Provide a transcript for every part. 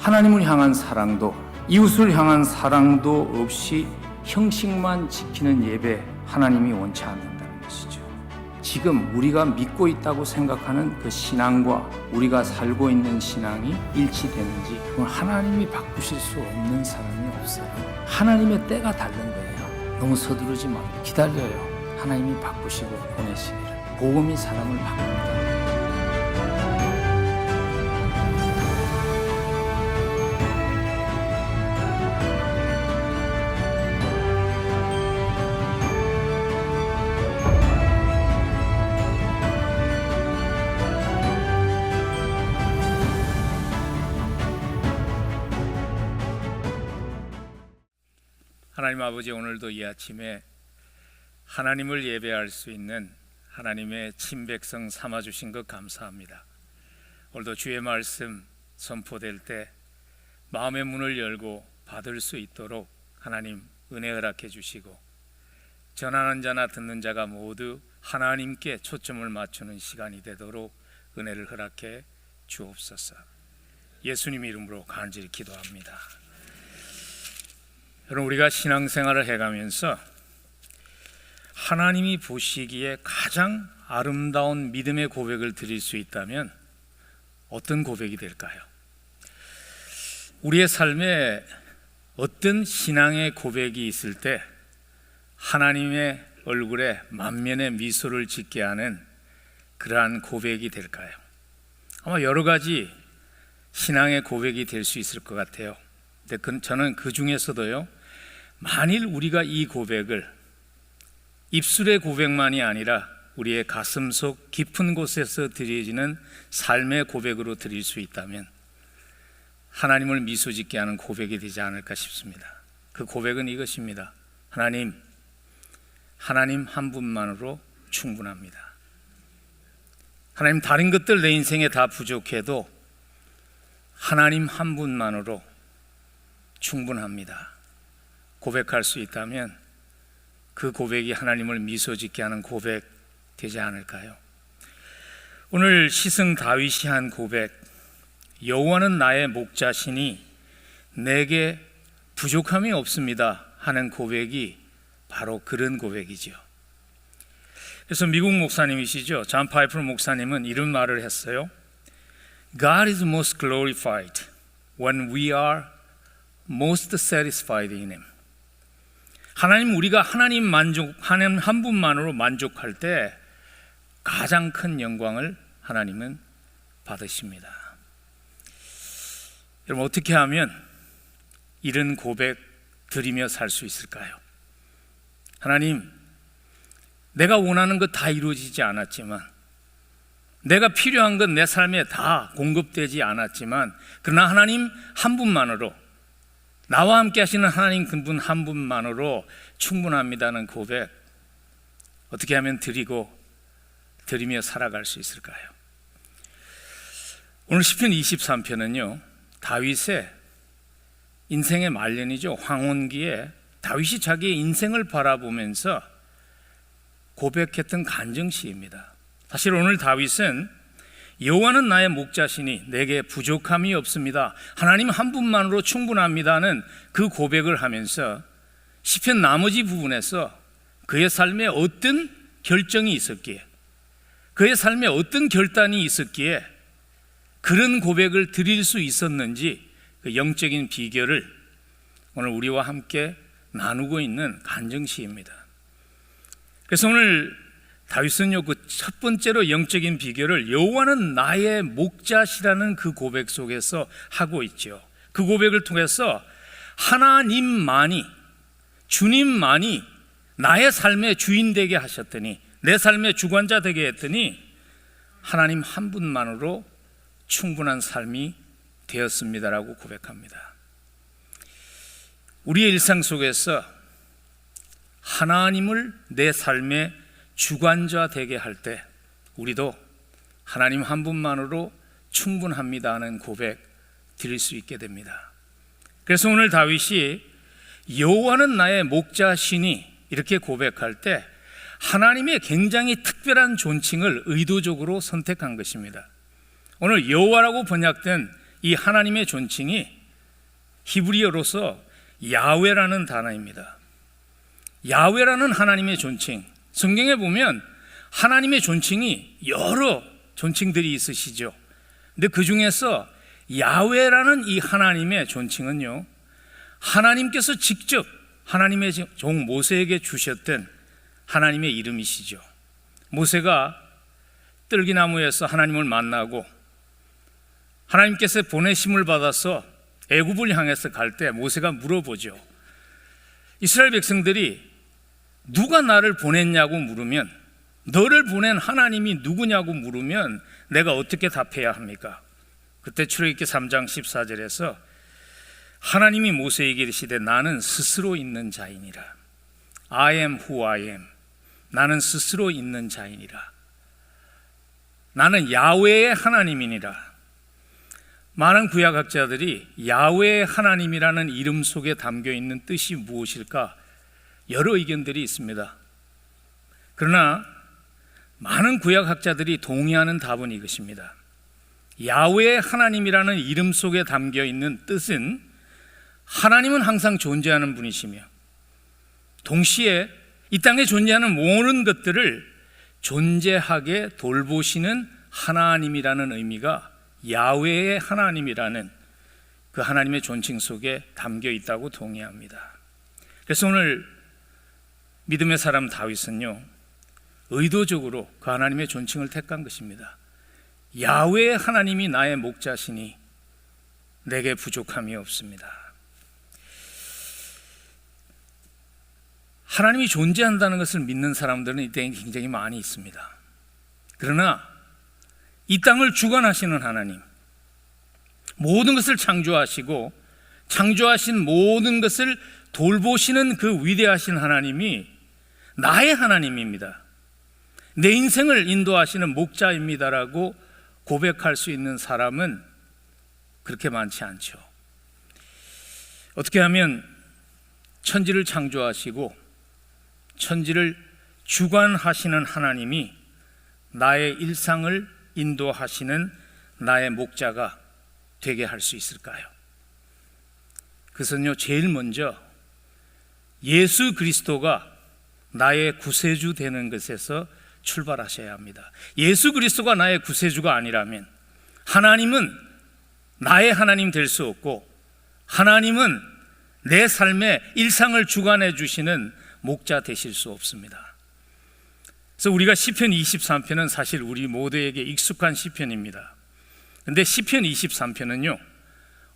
하나님을 향한 사랑도 이웃을 향한 사랑도 없이 형식만 지키는 예배, 하나님이 원치 않는다는 것이죠. 지금 우리가 믿고 있다고 생각하는 그 신앙과 우리가 살고 있는 신앙이 일치되는지, 그건 하나님이 바꾸실 수 없는 사람이 없어요. 하나님의 때가 다른 거예요. 너무 서두르지 말고 기다려요. 하나님이 바꾸시고 보내시기를. 복음이 사람을 바꿉니다. 하나님 아버지, 오늘도 이 아침에 하나님을 예배할 수 있는 하나님의 친백성 삼아주신 것 감사합니다. 오늘도 주의 말씀 선포될 때 마음의 문을 열고 받을 수 있도록 하나님 은혜 허락해 주시고, 전하는 자나 듣는 자가 모두 하나님께 초점을 맞추는 시간이 되도록 은혜를 허락해 주옵소서. 예수님 이름으로 간절히 기도합니다. 여러분, 우리가 신앙생활을 해가면서 하나님이 보시기에 가장 아름다운 믿음의 고백을 드릴 수 있다면 어떤 고백이 될까요? 우리의 삶에 어떤 신앙의 고백이 있을 때 하나님의 얼굴에 만면의 미소를 짓게 하는 그러한 고백이 될까요? 아마 여러 가지 신앙의 고백이 될 수 있을 것 같아요. 근데 저는 그 중에서도요, 만일 우리가 이 고백을 입술의 고백만이 아니라 우리의 가슴속 깊은 곳에서 드려지는 삶의 고백으로 드릴 수 있다면 하나님을 미소짓게 하는 고백이 되지 않을까 싶습니다. 그 고백은 이것입니다. 하나님 한 분만으로 충분합니다. 하나님, 다른 것들 내 인생에 다 부족해도 하나님 한 분만으로 충분합니다. 고백할 수 있다면 그 고백이 하나님을 미소짓게 하는 고백 되지 않을까요? 오늘 시승 다윗이 한 고백, 여호와는 나의 목자시니 내게 부족함이 없습니다 하는 고백이 바로 그런 고백이죠. 그래서 미국 목사님이시죠, 존 파이프 목사님은 이런 말을 했어요. God is most glorified when we are most satisfied in Him. 하나님, 우리가 하나님 한 분만으로 만족할 때 가장 큰 영광을 하나님은 받으십니다. 여러분, 어떻게 하면 이런 고백 드리며 살 수 있을까요? 하나님, 내가 원하는 것 다 이루어지지 않았지만, 내가 필요한 것 내 삶에 다 공급되지 않았지만, 그러나 하나님 한 분만으로, 나와 함께 하시는 하나님 그분 한 분만으로 충분합니다는 고백, 어떻게 하면 드리며 살아갈 수 있을까요? 오늘 시편 23편은요 다윗의 인생의 말년이죠. 황혼기에 다윗이 자기의 인생을 바라보면서 고백했던 간증시입니다. 사실 오늘 다윗은 여호와는 나의 목자시니 내게 부족함이 없습니다, 하나님 한 분만으로 충분합니다는 그 고백을 하면서 시편 나머지 부분에서 그의 삶에 어떤 결정이 있었기에, 그의 삶에 어떤 결단이 있었기에 그런 고백을 드릴 수 있었는지, 그 영적인 비결을 오늘 우리와 함께 나누고 있는 간증시입니다. 그래서 오늘 다윗은요, 그 첫 번째로 영적인 비결을 여호와는 나의 목자시라는 그 고백 속에서 하고 있죠. 그 고백을 통해서 하나님만이, 주님만이 나의 삶의 주인 되게 하셨더니, 내 삶의 주관자 되게 했더니 하나님 한 분만으로 충분한 삶이 되었습니다라고 고백합니다. 우리의 일상 속에서 하나님을 내 삶의 주관자 되게 할 때 우리도 하나님 한 분만으로 충분합니다 하는 고백 드릴 수 있게 됩니다. 그래서 오늘 다윗이 여호와는 나의 목자시니 이렇게 고백할 때 하나님의 굉장히 특별한 존칭을 의도적으로 선택한 것입니다. 오늘 여호와라고 번역된 이 하나님의 존칭이 히브리어로서 야훼라는 단어입니다. 야훼라는 하나님의 존칭, 성경에 보면 하나님의 존칭이 여러 존칭들이 있으시죠. 근데 그 중에서 야훼라는 이 하나님의 존칭은요, 하나님께서 직접 하나님의 종 모세에게 주셨던 하나님의 이름이시죠. 모세가 뜰기나무에서 하나님을 만나고 하나님께서 보내심을 받아서 애굽을 향해서 갈 때 모세가 물어보죠. 이스라엘 백성들이 누가 나를 보냈냐고 물으면, 너를 보낸 하나님이 누구냐고 물으면 내가 어떻게 답해야 합니까? 그때 출애굽기 3장 14절에서 하나님이 모세에게 이르시되 나는 스스로 있는 자이니라. I am who I am. 나는 스스로 있는 자이니라. 나는 야훼의 하나님이니라. 많은 구약학자들이 야훼의 하나님이라는 이름 속에 담겨 있는 뜻이 무엇일까 여러 의견들이 있습니다. 그러나 많은 구약학자들이 동의하는 답은 이것입니다. 야훼의 하나님이라는 이름 속에 담겨 있는 뜻은 하나님은 항상 존재하는 분이시며 동시에 이 땅에 존재하는 모든 것들을 존재하게 돌보시는 하나님이라는 의미가 야훼의 하나님이라는 그 하나님의 존칭 속에 담겨 있다고 동의합니다. 그래서 오늘 믿음의 사람 다윗은요, 의도적으로 그 하나님의 존칭을 택한 것입니다. 야훼의 하나님이 나의 목자시니 내게 부족함이 없습니다. 하나님이 존재한다는 것을 믿는 사람들은 이 땅에 굉장히 많이 있습니다. 그러나 이 땅을 주관하시는 하나님, 모든 것을 창조하시고 창조하신 모든 것을 돌보시는 그 위대하신 하나님이 나의 하나님입니다. 내 인생을 인도하시는 목자입니다라고 고백할 수 있는 사람은 그렇게 많지 않죠. 어떻게 하면 천지를 창조하시고 천지를 주관하시는 하나님이 나의 일상을 인도하시는 나의 목자가 되게 할 수 있을까요? 그것은요, 제일 먼저 예수 그리스도가 나의 구세주 되는 것에서 출발하셔야 합니다. 예수 그리스도가 나의 구세주가 아니라면 하나님은 나의 하나님 될 수 없고 하나님은 내 삶의 일상을 주관해 주시는 목자 되실 수 없습니다. 그래서 우리가 시편 23편은 사실 우리 모두에게 익숙한 시편입니다. 그런데 시편 23편은요,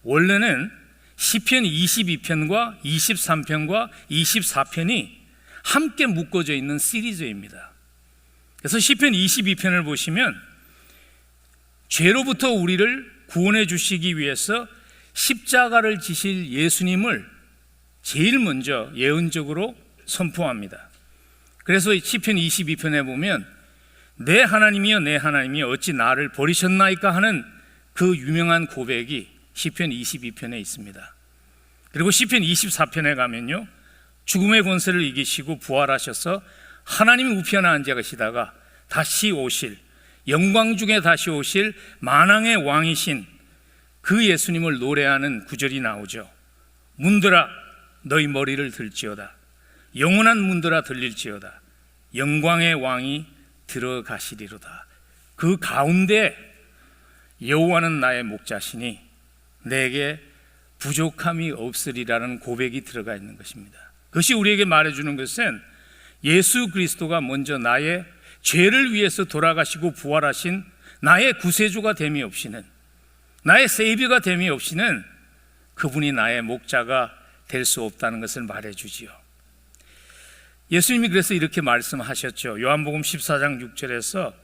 원래는 시편 22편과 23편과 24편이 함께 묶어져 있는 시리즈입니다. 그래서 시편 22편을 보시면 죄로부터 우리를 구원해 주시기 위해서 십자가를 지실 예수님을 제일 먼저 예언적으로 선포합니다. 그래서 시편 22편에 보면 내 하나님이여 내 하나님이여 어찌 나를 버리셨나이까 하는 그 유명한 고백이 시편 22편에 있습니다. 그리고 시편 24편에 가면요, 죽음의 권세를 이기시고 부활하셔서 하나님 우편에 앉아 계시다가 다시 오실, 영광 중에 다시 오실 만왕의 왕이신 그 예수님을 노래하는 구절이 나오죠. 문들아 너희 머리를 들지어다. 영원한 문들아 들릴지어다. 영광의 왕이 들어가시리로다. 그 가운데 여호와는 나의 목자시니 내게 부족함이 없으리라는 고백이 들어가 있는 것입니다. 그것이 우리에게 말해주는 것은 예수 그리스도가 먼저 나의 죄를 위해서 돌아가시고 부활하신 나의 구세주가 됨이 없이는, 나의 세이비가 됨이 없이는 그분이 나의 목자가 될 수 없다는 것을 말해주지요. 예수님이 그래서 이렇게 말씀하셨죠. 요한복음 14장 6절에서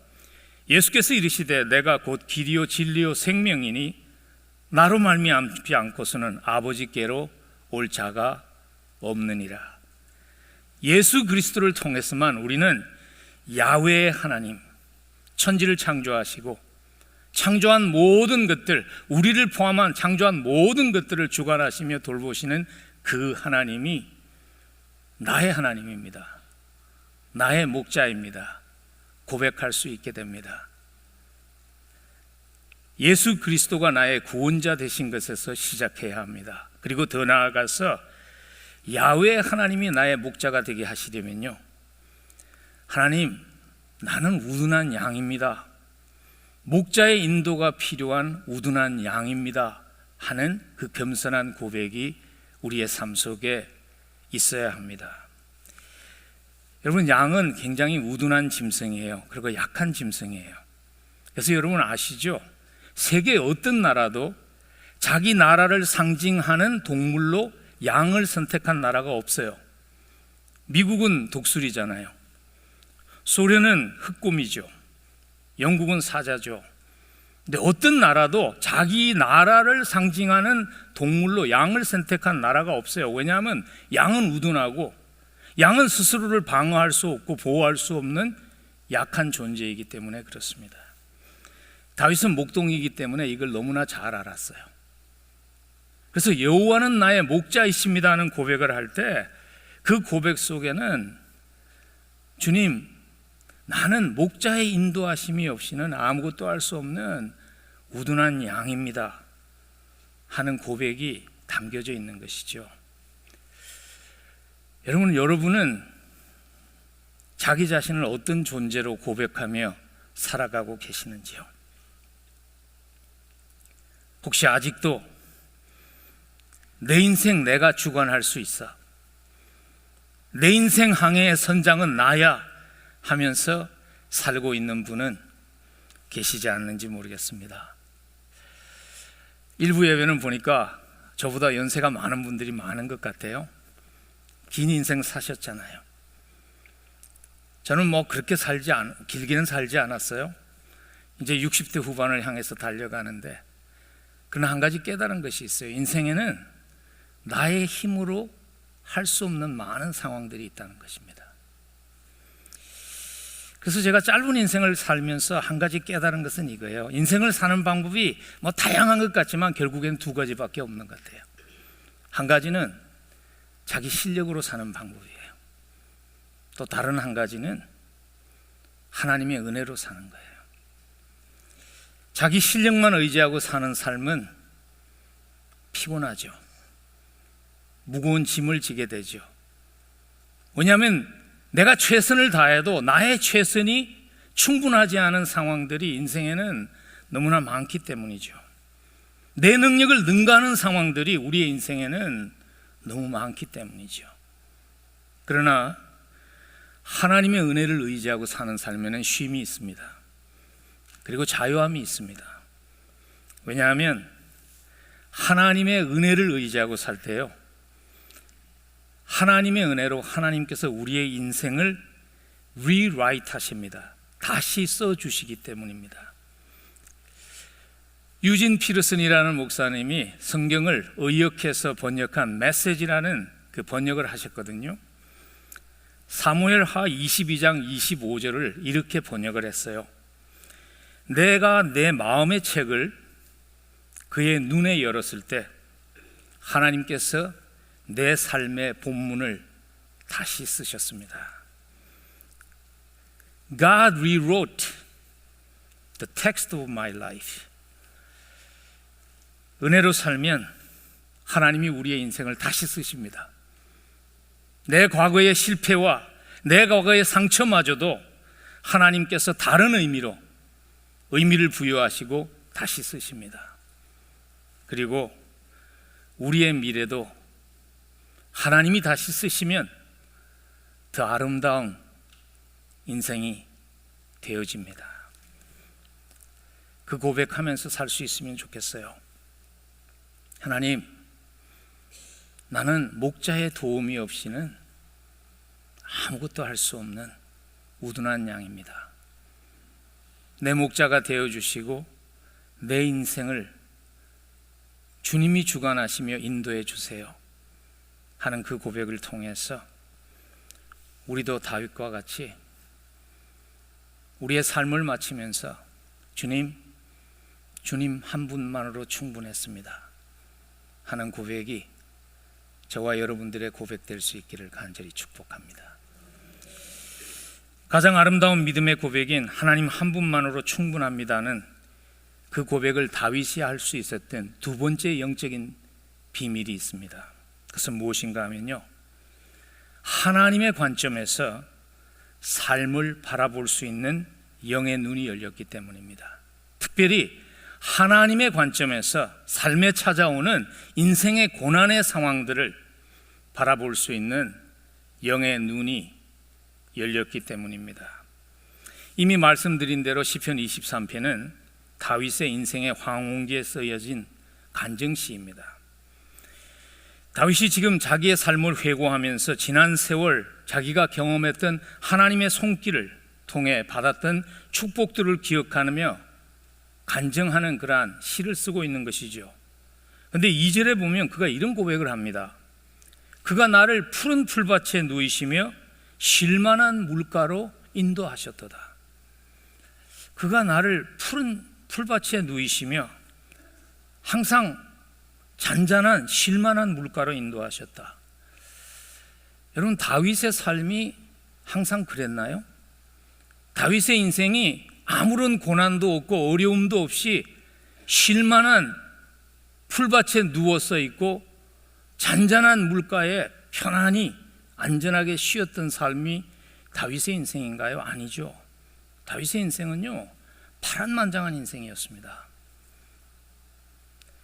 예수께서 이르시되 내가 곧 길이요 진리요 생명이니 나로 말미암지 않고서는 아버지께로 올 자가 없느니라. 예수 그리스도를 통해서만 우리는 야훼의 하나님, 천지를 창조하시고 창조한 모든 것들, 우리를 포함한 창조한 모든 것들을 주관하시며 돌보시는 그 하나님이 나의 하나님입니다. 나의 목자입니다. 고백할 수 있게 됩니다. 예수 그리스도가 나의 구원자 되신 것에서 시작해야 합니다. 그리고 더 나아가서 야훼 하나님이 나의 목자가 되게 하시려면요, 하나님, 나는 우둔한 양입니다. 목자의 인도가 필요한 우둔한 양입니다 하는 그 겸손한 고백이 우리의 삶 속에 있어야 합니다. 여러분, 양은 굉장히 우둔한 짐승이에요. 그리고 약한 짐승이에요. 그래서 여러분 아시죠? 세계 어떤 나라도 자기 나라를 상징하는 동물로 양을 선택한 나라가 없어요. 미국은 독수리잖아요. 소련은 흑곰이죠. 영국은 사자죠. 근데 어떤 나라도 자기 나라를 상징하는 동물로 양을 선택한 나라가 없어요. 왜냐하면 양은 우둔하고 양은 스스로를 방어할 수 없고 보호할 수 없는 약한 존재이기 때문에 그렇습니다. 다윗은 목동이기 때문에 이걸 너무나 잘 알았어요. 그래서 여호와는 나의 목자이십니다 하는 고백을 할 때 그 고백 속에는 주님, 나는 목자의 인도하심이 없이는 아무것도 할 수 없는 우둔한 양입니다 하는 고백이 담겨져 있는 것이죠. 여러분은 자기 자신을 어떤 존재로 고백하며 살아가고 계시는지요? 혹시 아직도 내 인생 내가 주관할 수 있어, 내 인생 항해의 선장은 나야 하면서 살고 있는 분은 계시지 않는지 모르겠습니다. 일부 예배는 보니까 저보다 연세가 많은 분들이 많은 것 같아요. 긴 인생 사셨잖아요. 저는 그렇게 길게는 살지 않았어요. 이제 60대 후반을 향해서 달려가는데, 그러나 한 가지 깨달은 것이 있어요. 인생에는 나의 힘으로 할 수 없는 많은 상황들이 있다는 것입니다. 그래서 제가 짧은 인생을 살면서 한 가지 깨달은 것은 이거예요. 인생을 사는 방법이 다양한 것 같지만 결국엔 두 가지밖에 없는 것 같아요. 한 가지는 자기 실력으로 사는 방법이에요. 또 다른 한 가지는 하나님의 은혜로 사는 거예요. 자기 실력만 의지하고 사는 삶은 피곤하죠. 무거운 짐을 지게 되죠. 왜냐하면 내가 최선을 다해도 나의 최선이 충분하지 않은 상황들이 인생에는 너무나 많기 때문이죠. 내 능력을 능가하는 상황들이 우리의 인생에는 너무 많기 때문이죠. 그러나 하나님의 은혜를 의지하고 사는 삶에는 쉼이 있습니다. 그리고 자유함이 있습니다. 왜냐하면 하나님의 은혜를 의지하고 살 때요, 하나님의 은혜로 하나님께서 우리의 인생을 rewrite 하십니다. 다시 써주시기 때문입니다. 유진 피르슨이라는 목사님이 성경을 의역해서 번역한 메시지라는 그 번역을 하셨거든요. 사무엘하 22장 25절을 이렇게 번역을 했어요. 내가 내 마음의 책을 그의 눈에 열었을 때 하나님께서 내 삶의 본문을 다시 쓰셨습니다. God rewrote the text of my life. 은혜로 살면 하나님이 우리의 인생을 다시 쓰십니다. 내 과거의 실패와 내 과거의 상처마저도 하나님께서 다른 의미를 부여하시고 다시 쓰십니다. 그리고 우리의 미래도 하나님이 다시 쓰시면 더 아름다운 인생이 되어집니다. 그 고백하면서 살 수 있으면 좋겠어요. 하나님, 나는 목자의 도움이 없이는 아무것도 할 수 없는 우둔한 양입니다. 내 목자가 되어주시고 내 인생을 주님이 주관하시며 인도해 주세요 하는 그 고백을 통해서 우리도 다윗과 같이 우리의 삶을 마치면서 주님 한 분만으로 충분했습니다 하는 고백이 저와 여러분들의 고백될 수 있기를 간절히 축복합니다. 가장 아름다운 믿음의 고백인 하나님 한 분만으로 충분합니다는 그 고백을 다윗이 할 수 있었던 두 번째 영적인 비밀이 있습니다. 그것은 무엇인가 하면요, 하나님의 관점에서 삶을 바라볼 수 있는 영의 눈이 열렸기 때문입니다. 특별히 하나님의 관점에서 삶에 찾아오는 인생의 고난의 상황들을 바라볼 수 있는 영의 눈이 열렸기 때문입니다. 이미 말씀드린 대로 시편 23편은 다윗의 인생의 황혼기에 쓰여진 간증시입니다. 다윗이 지금 자기의 삶을 회고하면서 지난 세월 자기가 경험했던 하나님의 손길을 통해 받았던 축복들을 기억하며 간증하는 그러한 시를 쓰고 있는 것이죠. 그런데 2절에 보면 그가 이런 고백을 합니다. 그가 나를 푸른 풀밭에 누이시며 쉴만한 물가로 인도하셨도다. 그가 나를 푸른 풀밭에 누이시며 항상 잔잔한 쉴만한 물가로 인도하셨다. 여러분, 다윗의 삶이 항상 그랬나요? 다윗의 인생이 아무런 고난도 없고 어려움도 없이 쉴만한 풀밭에 누워서 있고 잔잔한 물가에 편안히 안전하게 쉬었던 삶이 다윗의 인생인가요? 아니죠. 다윗의 인생은요, 파란만장한 인생이었습니다.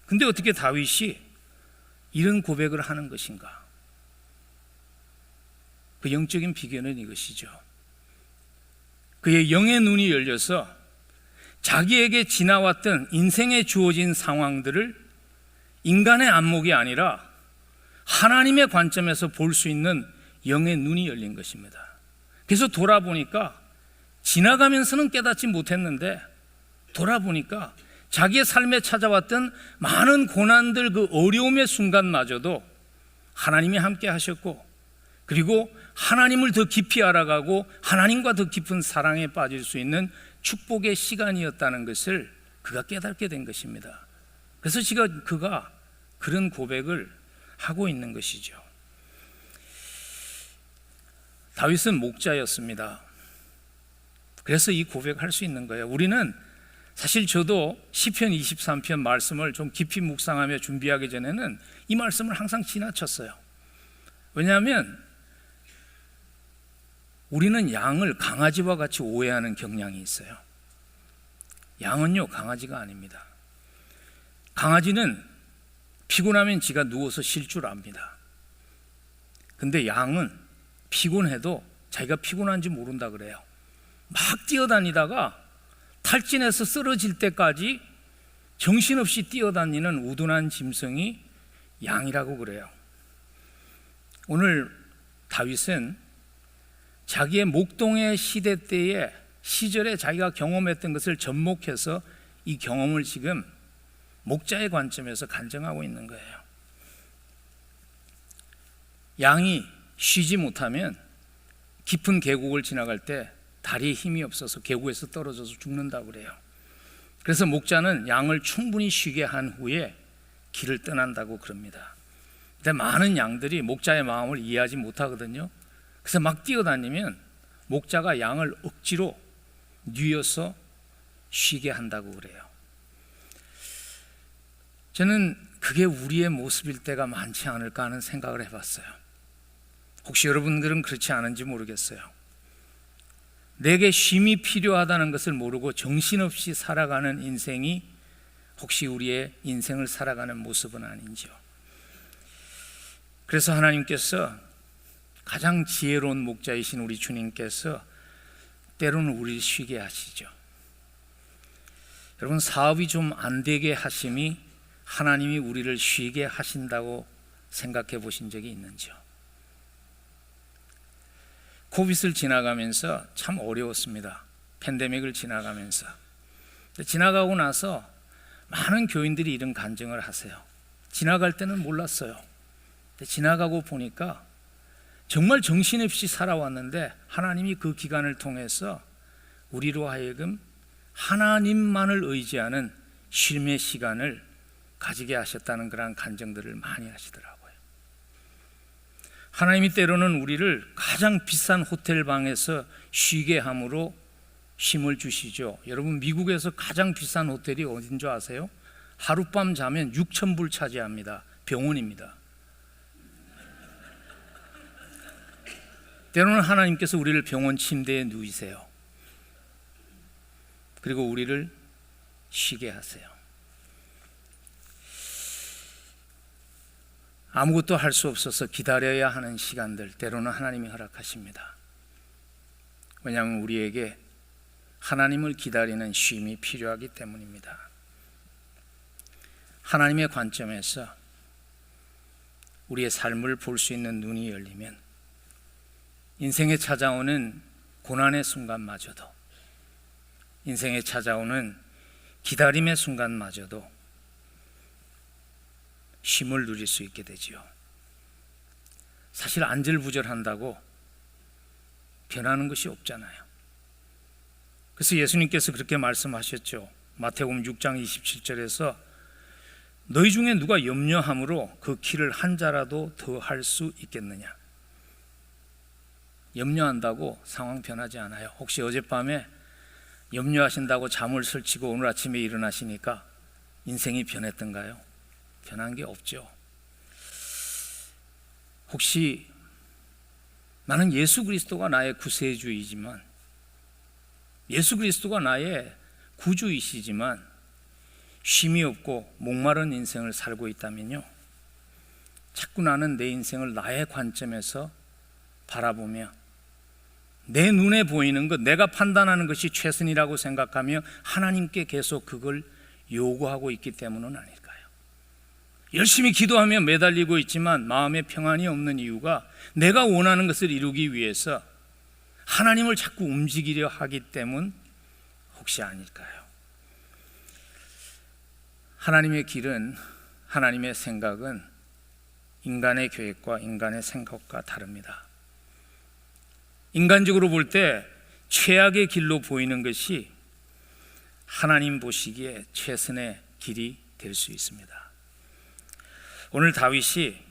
근데 어떻게 다윗이 이런 고백을 하는 것인가? 그 영적인 비결은 이것이죠. 그의 영의 눈이 열려서 자기에게 지나왔던 인생에 주어진 상황들을 인간의 안목이 아니라 하나님의 관점에서 볼 수 있는 영의 눈이 열린 것입니다. 그래서 돌아보니까 지나가면서는 깨닫지 못했는데 돌아보니까 자기의 삶에 찾아왔던 많은 고난들, 그 어려움의 순간마저도 하나님이 함께 하셨고, 그리고 하나님을 더 깊이 알아가고 하나님과 더 깊은 사랑에 빠질 수 있는 축복의 시간이었다는 것을 그가 깨닫게 된 것입니다. 그래서 그가 그런 고백을 하고 있는 것이죠. 다윗은 목자였습니다. 그래서 이 고백할 수 있는 거예요. 우리는 사실 저도 시편 23편 말씀을 좀 깊이 묵상하며 준비하기 전에는 이 말씀을 항상 지나쳤어요. 왜냐하면 우리는 양을 강아지와 같이 오해하는 경향이 있어요. 양은요, 강아지가 아닙니다. 강아지는 피곤하면 지가 누워서 쉴 줄 압니다. 근데 양은 피곤해도 자기가 피곤한지 모른다 그래요. 막 뛰어다니다가 탈진해서 쓰러질 때까지 정신없이 뛰어다니는 우둔한 짐승이 양이라고 그래요. 오늘 다윗은 자기의 목동의 시대 때의 시절에 자기가 경험했던 것을 접목해서 이 경험을 지금 목자의 관점에서 간증하고 있는 거예요. 양이 쉬지 못하면 깊은 계곡을 지나갈 때 다리에 힘이 없어서 계곡에서 떨어져서 죽는다고 그래요. 그래서 목자는 양을 충분히 쉬게 한 후에 길을 떠난다고 그럽니다. 근데 많은 양들이 목자의 마음을 이해하지 못하거든요. 그래서 막 뛰어다니면 목자가 양을 억지로 뉘어서 쉬게 한다고 그래요. 저는 그게 우리의 모습일 때가 많지 않을까 하는 생각을 해봤어요. 혹시 여러분들은 그렇지 않은지 모르겠어요. 내게 쉼이 필요하다는 것을 모르고 정신없이 살아가는 인생이 혹시 우리의 인생을 살아가는 모습은 아닌지요. 그래서 하나님께서 가장 지혜로운 목자이신 우리 주님께서 때로는 우리를 쉬게 하시죠. 여러분, 사업이 좀 안 되게 하심이 하나님이 우리를 쉬게 하신다고 생각해 보신 적이 있는지요? 코빗을 지나가면서 참 어려웠습니다. 팬데믹을 지나가면서. 지나가고 나서 많은 교인들이 이런 간증을 하세요. 지나갈 때는 몰랐어요. 지나가고 보니까 정말 정신없이 살아왔는데 하나님이 그 기간을 통해서 우리로 하여금 하나님만을 의지하는 쉼의 시간을 가지게 하셨다는 그런 간증들을 많이 하시더라고요. 하나님이 때로는 우리를 가장 비싼 호텔 방에서 쉬게 함으로 쉼을 주시죠. 여러분, 미국에서 가장 비싼 호텔이 어딘 줄 아세요? 하룻밤 자면 6,000불 차지합니다. 병원입니다. 때로는 하나님께서 우리를 병원 침대에 누이세요. 그리고 우리를 쉬게 하세요. 아무것도 할 수 없어서 기다려야 하는 시간들, 때로는 하나님이 허락하십니다. 왜냐하면 우리에게 하나님을 기다리는 쉼이 필요하기 때문입니다. 하나님의 관점에서 우리의 삶을 볼 수 있는 눈이 열리면 인생에 찾아오는 고난의 순간마저도, 인생에 찾아오는 기다림의 순간마저도 쉼을 누릴 수 있게 되지요. 사실 안절부절한다고 변하는 것이 없잖아요. 그래서 예수님께서 그렇게 말씀하셨죠. 마태복음 6장 27절에서 너희 중에 누가 염려함으로 그 키를 한 자라도 더 할 수 있겠느냐. 염려한다고 상황 변하지 않아요. 혹시 어젯밤에 염려하신다고 잠을 설치고 오늘 아침에 일어나시니까 인생이 변했던가요? 변한 게 없죠. 혹시 나는 예수 그리스도가 나의 구세주이지만, 예수 그리스도가 나의 구주이시지만 쉼이 없고 목마른 인생을 살고 있다면요, 자꾸 나는 내 인생을 나의 관점에서 바라보며 내 눈에 보이는 것, 내가 판단하는 것이 최선이라고 생각하며 하나님께 계속 그걸 요구하고 있기 때문은 아닐까요? 열심히 기도하며 매달리고 있지만 마음에 평안이 없는 이유가 내가 원하는 것을 이루기 위해서 하나님을 자꾸 움직이려 하기 때문 혹시 아닐까요? 하나님의 길은, 하나님의 생각은 인간의 계획과 인간의 생각과 다릅니다. 인간적으로 볼 때 최악의 길로 보이는 것이 하나님 보시기에 최선의 길이 될 수 있습니다. 오늘 다윗이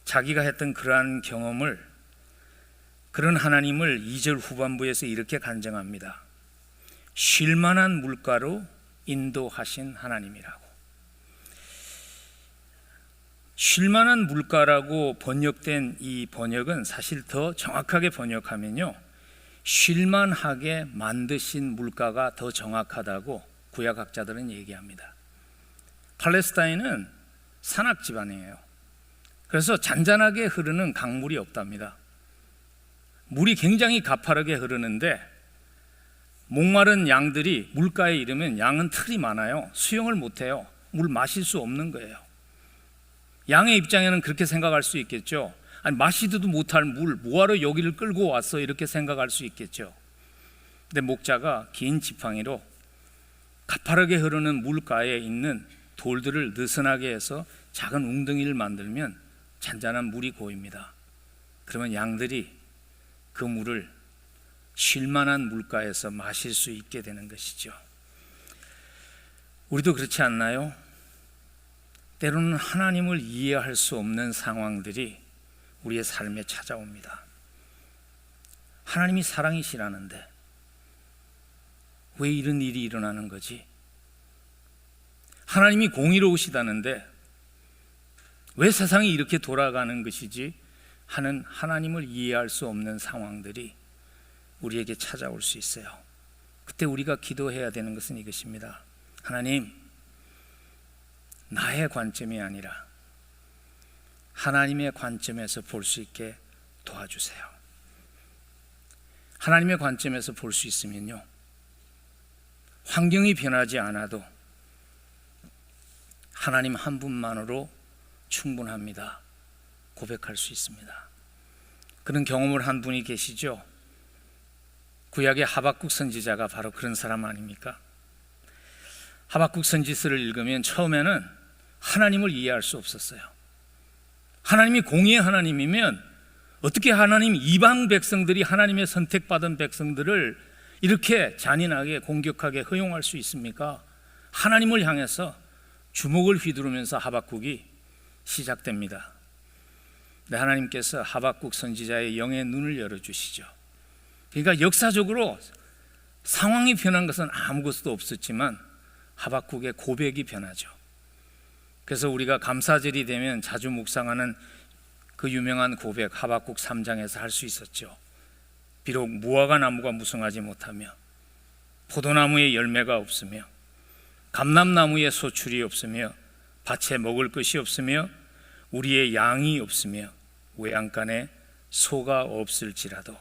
자기가 했던 그러한 경험을, 그런 하나님을 2절 후반부에서 이렇게 간증합니다. 쉴만한 물가로 인도하신 하나님이라고. 쉴만한 물가라고 번역된 이 번역은 사실 더 정확하게 번역하면요, 쉴만하게 만드신 물가가 더 정확하다고 구약학자들은 얘기합니다. 팔레스타인은 산악 지방이에요. 그래서 잔잔하게 흐르는 강물이 없답니다. 물이 굉장히 가파르게 흐르는데 목마른 양들이 물가에 이르면 양은 털이 많아요. 수영을 못해요. 물 마실 수 없는 거예요. 양의 입장에는 그렇게 생각할 수 있겠죠. 아니, 마시지도 못할 물 뭐하러 여기를 끌고 왔어, 이렇게 생각할 수 있겠죠. 근데 목자가 긴 지팡이로 가파르게 흐르는 물가에 있는 돌들을 느슨하게 해서 작은 웅덩이를 만들면 잔잔한 물이 고입니다. 그러면 양들이 그 물을 쉴만한 물가에서 마실 수 있게 되는 것이죠. 우리도 그렇지 않나요? 때로는 하나님을 이해할 수 없는 상황들이 우리의 삶에 찾아옵니다. 하나님이 사랑이시라는데 왜 이런 일이 일어나는 거지? 하나님이 공의로우시다는데 왜 세상이 이렇게 돌아가는 것이지? 하는 하나님을 이해할 수 없는 상황들이 우리에게 찾아올 수 있어요. 그때 우리가 기도해야 되는 것은 이것입니다. 하나님, 나의 관점이 아니라 하나님의 관점에서 볼 수 있게 도와주세요. 하나님의 관점에서 볼 수 있으면요, 환경이 변하지 않아도 하나님 한 분만으로 충분합니다 고백할 수 있습니다. 그런 경험을 한 분이 계시죠. 구약의 하박국 선지자가 바로 그런 사람 아닙니까? 하박국 선지서를 읽으면 처음에는 하나님을 이해할 수 없었어요. 하나님이 공의의 하나님이면 어떻게 하나님 이방 백성들이 하나님의 선택받은 백성들을 이렇게 잔인하게 공격하게 허용할 수 있습니까? 하나님을 향해서 주먹을 휘두르면서 하박국이 시작됩니다. 네, 하나님께서 하박국 선지자의 영의 눈을 열어주시죠. 그러니까 역사적으로 상황이 변한 것은 아무것도 없었지만 하박국의 고백이 변하죠. 그래서 우리가 감사절이 되면 자주 묵상하는 그 유명한 고백 하박국 3장에서 할 수 있었죠. 비록 무화과 나무가 무성하지 못하며 포도나무에 열매가 없으며 감람나무에 소출이 없으며 밭에 먹을 것이 없으며 우리의 양이 없으며 외양간에 소가 없을지라도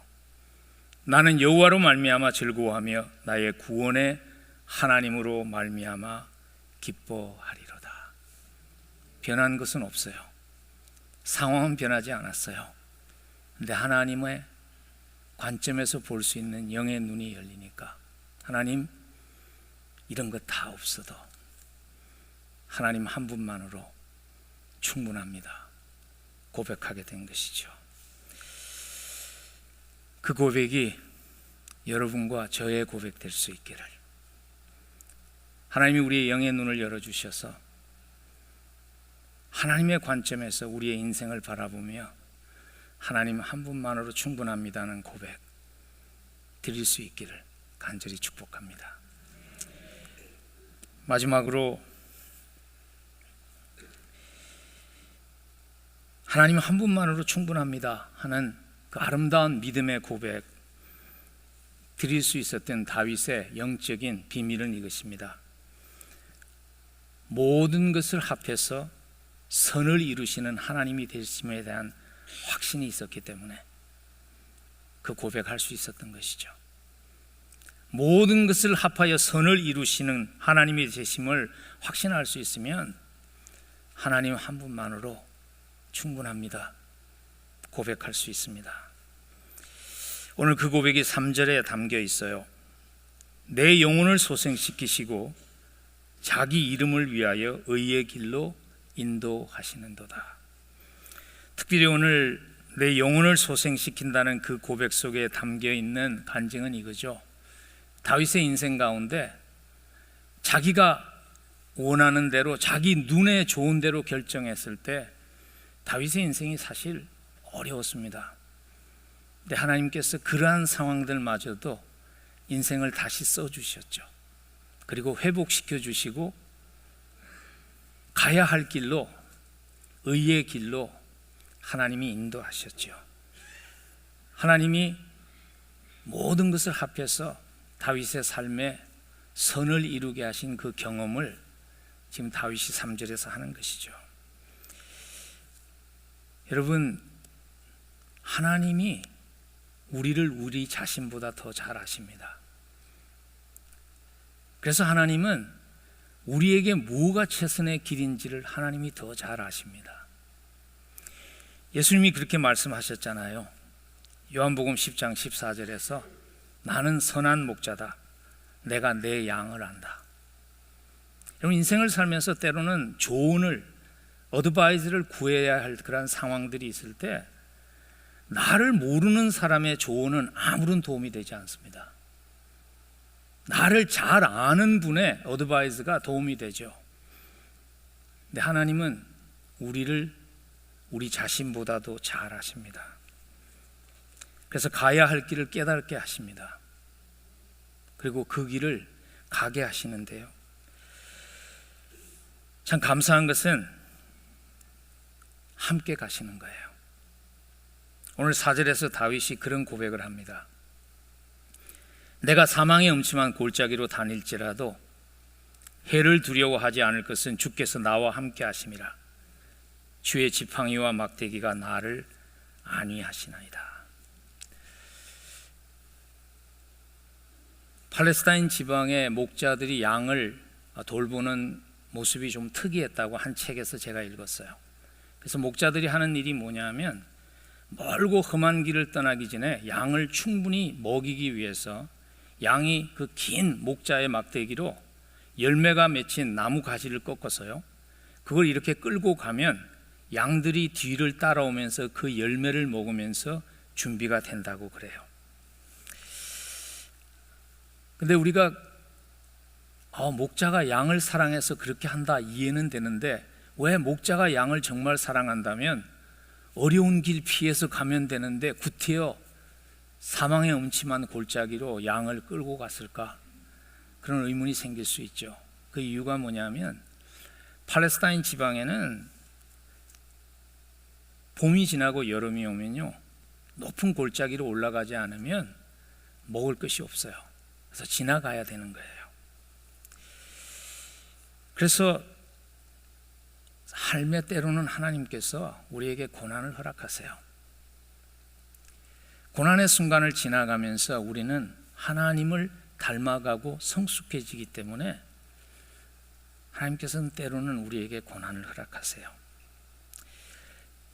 나는 여호와로 말미암아 즐거워하며 나의 구원의 하나님으로 말미암아 기뻐하리로다. 변한 것은 없어요. 상황은 변하지 않았어요. 그런데 하나님의 관점에서 볼 수 있는 영의 눈이 열리니까 하나님, 이런 것 다 없어도 하나님 한 분만으로 충분합니다 고백하게 된 것이죠. 그 고백이 여러분과 저의 고백 될 수 있기를 하나님이 우리의 영의 눈을 열어주셔서 하나님의 관점에서 우리의 인생을 바라보며 하나님 한 분만으로 충분합니다는 고백 드릴 수 있기를 간절히 축복합니다. 마지막으로 하나님 한 분만으로 충분합니다 하는 그 아름다운 믿음의 고백 드릴 수 있었던 다윗의 영적인 비밀은 이것입니다. 모든 것을 합해서 선을 이루시는 하나님이 되심에 대한 확신이 있었기 때문에 그 고백할 수 있었던 것이죠. 모든 것을 합하여 선을 이루시는 하나님이 되심을 확신할 수 있으면 하나님 한 분만으로 충분합니다 고백할 수 있습니다. 오늘 그 고백이 3절에 담겨 있어요. 내 영혼을 소생시키시고 자기 이름을 위하여 의의 길로 인도하시는도다. 특별히 오늘 내 영혼을 소생시킨다는 그 고백 속에 담겨 있는 간증은 이거죠. 다윗의 인생 가운데 자기가 원하는 대로 자기 눈에 좋은 대로 결정했을 때 다윗의 인생이 사실 어려웠습니다. 근데 하나님께서 그러한 상황들마저도 인생을 다시 써주셨죠. 그리고 회복시켜 주시고 가야 할 길로, 의의 길로 하나님이 인도하셨죠. 하나님이 모든 것을 합해서 다윗의 삶에 선을 이루게 하신 그 경험을 지금 다윗이 3절에서 하는 것이죠. 여러분, 하나님이 우리를 우리 자신보다 더 잘 아십니다. 그래서 하나님은 우리에게 뭐가 최선의 길인지를 하나님이 더 잘 아십니다. 예수님이 그렇게 말씀하셨잖아요. 요한복음 10장 14절에서 나는 선한 목자다. 내가 내 양을 안다. 여러분, 인생을 살면서 때로는 조언을, 어드바이스를 구해야 할 그런 상황들이 있을 때 나를 모르는 사람의 조언은 아무런 도움이 되지 않습니다. 나를 잘 아는 분의 어드바이스가 도움이 되죠. 근데 하나님은 우리를 우리 자신보다도 잘 아십니다. 그래서 가야 할 길을 깨닫게 하십니다. 그리고 그 길을 가게 하시는데요, 참 감사한 것은 함께 가시는 거예요. 오늘 4절에서 다윗이 그런 고백을 합니다. 내가 사망의 음침한 골짜기로 다닐지라도 해를 두려워하지 않을 것은 주께서 나와 함께 하심이라. 주의 지팡이와 막대기가 나를 안위하시나이다. 팔레스타인 지방의 목자들이 양을 돌보는 모습이 좀 특이했다고 한 책에서 제가 읽었어요. 그래서 목자들이 하는 일이 뭐냐면 멀고 험한 길을 떠나기 전에 양을 충분히 먹이기 위해서 양이 그 긴 목자의 막대기로 열매가 맺힌 나무 가지를 꺾어서요, 그걸 이렇게 끌고 가면 양들이 뒤를 따라오면서 그 열매를 먹으면서 준비가 된다고 그래요. 근데 우리가 목자가 양을 사랑해서 그렇게 한다 이해는 되는데, 왜 목자가 양을 정말 사랑한다면 어려운 길 피해서 가면 되는데 구태여 사망의 음침한 골짜기로 양을 끌고 갔을까? 그런 의문이 생길 수 있죠. 그 이유가 뭐냐면 팔레스타인 지방에는 봄이 지나고 여름이 오면요, 높은 골짜기로 올라가지 않으면 먹을 것이 없어요. 그래서 지나가야 되는 거예요. 그래서 삶의 때로는 하나님께서 우리에게 고난을 허락하세요. 고난의 순간을 지나가면서 우리는 하나님을 닮아가고 성숙해지기 때문에 하나님께서는 때로는 우리에게 고난을 허락하세요.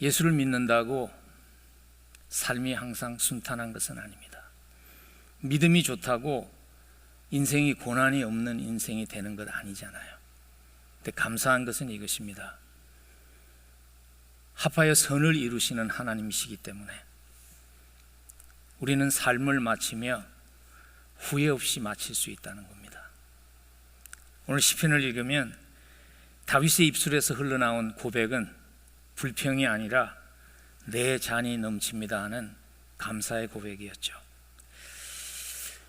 예수를 믿는다고 삶이 항상 순탄한 것은 아닙니다. 믿음이 좋다고 인생이 고난이 없는 인생이 되는 것 아니잖아요. 근데 감사한 것은 이것입니다. 합하여 선을 이루시는 하나님이시기 때문에 우리는 삶을 마치며 후회 없이 마칠 수 있다는 겁니다. 오늘 시편을 읽으면 다윗의 입술에서 흘러나온 고백은 불평이 아니라 내 잔이 넘칩니다 하는 감사의 고백이었죠.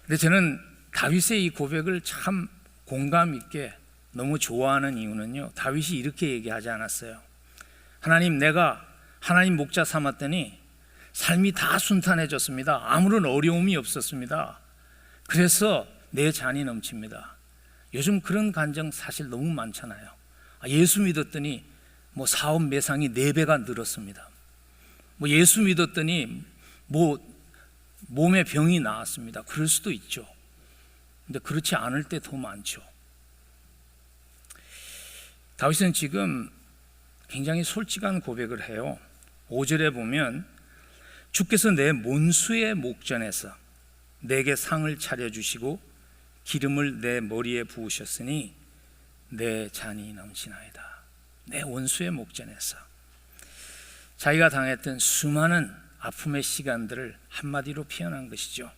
근데 저는 다윗의 이 고백을 참 공감 있게 너무 좋아하는 이유는요, 다윗이 이렇게 얘기하지 않았어요. 하나님, 내가 하나님 목자 삼았더니 삶이 다 순탄해졌습니다. 아무런 어려움이 없었습니다. 그래서 내 잔이 넘칩니다. 요즘 그런 간증 사실 너무 많잖아요. 예수 믿었더니 사업 매상이 4배가 늘었습니다. 예수 믿었더니 몸에 병이 나았습니다. 그럴 수도 있죠. 근데 그렇지 않을 때 더 많죠. 다윗은 지금 굉장히 솔직한 고백을 해요. 5절에 보면 주께서 내 문수의 목전에서 내게 상을 차려주시고 기름을 내 머리에 부으셨으니 내 잔이 넘치나이다. 내 원수의 목전에서 자기가 당했던 수많은 아픔의 시간들을 한마디로 표현한 것이죠.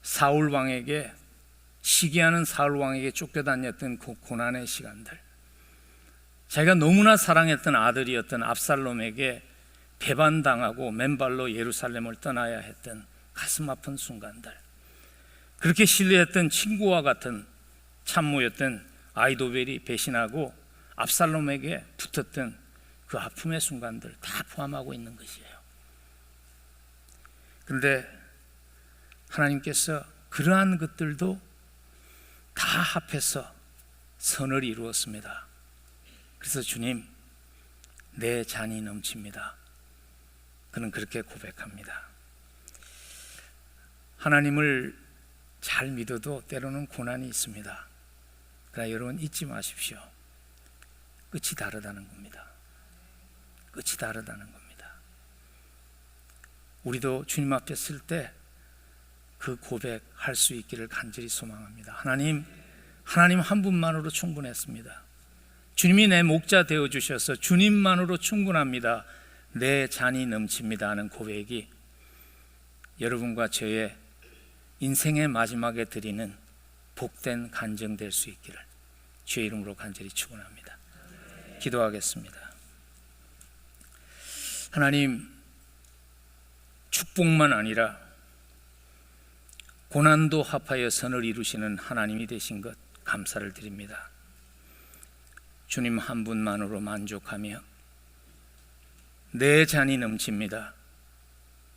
사울 왕에게, 시기하는 사울 왕에게 쫓겨다녔던 그 고난의 시간들, 자기가 너무나 사랑했던 아들이었던 압살롬에게 배반당하고 맨발로 예루살렘을 떠나야 했던 가슴 아픈 순간들, 그렇게 신뢰했던 친구와 같은 참모였던 아이도벨이 배신하고 압살롬에게 붙었던 그 아픔의 순간들 다 포함하고 있는 것이에요. 그런데 하나님께서 그러한 것들도 다 합해서 선을 이루었습니다. 그래서 주님, 내 잔이 넘칩니다. 그는 그렇게 고백합니다. 하나님을 잘 믿어도 때로는 고난이 있습니다. 그러나 여러분 잊지 마십시오. 끝이 다르다는 겁니다. 끝이 다르다는 겁니다. 우리도 주님 앞에 설 때 그 고백할 수 있기를 간절히 소망합니다. 하나님 한 분만으로 충분했습니다. 주님이 내 목자 되어주셔서 주님만으로 충분합니다. 내 잔이 넘칩니다 하는 고백이 여러분과 저의 인생의 마지막에 드리는 복된 간증 될 수 있기를 주의 이름으로 간절히 축원합니다. 기도하겠습니다. 하나님, 축복만 아니라 고난도 합하여 선을 이루시는 하나님이 되신 것 감사를 드립니다. 주님 한 분만으로 만족하며 내 잔이 넘칩니다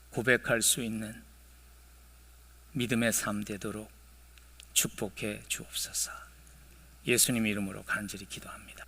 고백할 수 있는 믿음의 삶 되도록 축복해 주옵소서. 예수님 이름으로 간절히 기도합니다.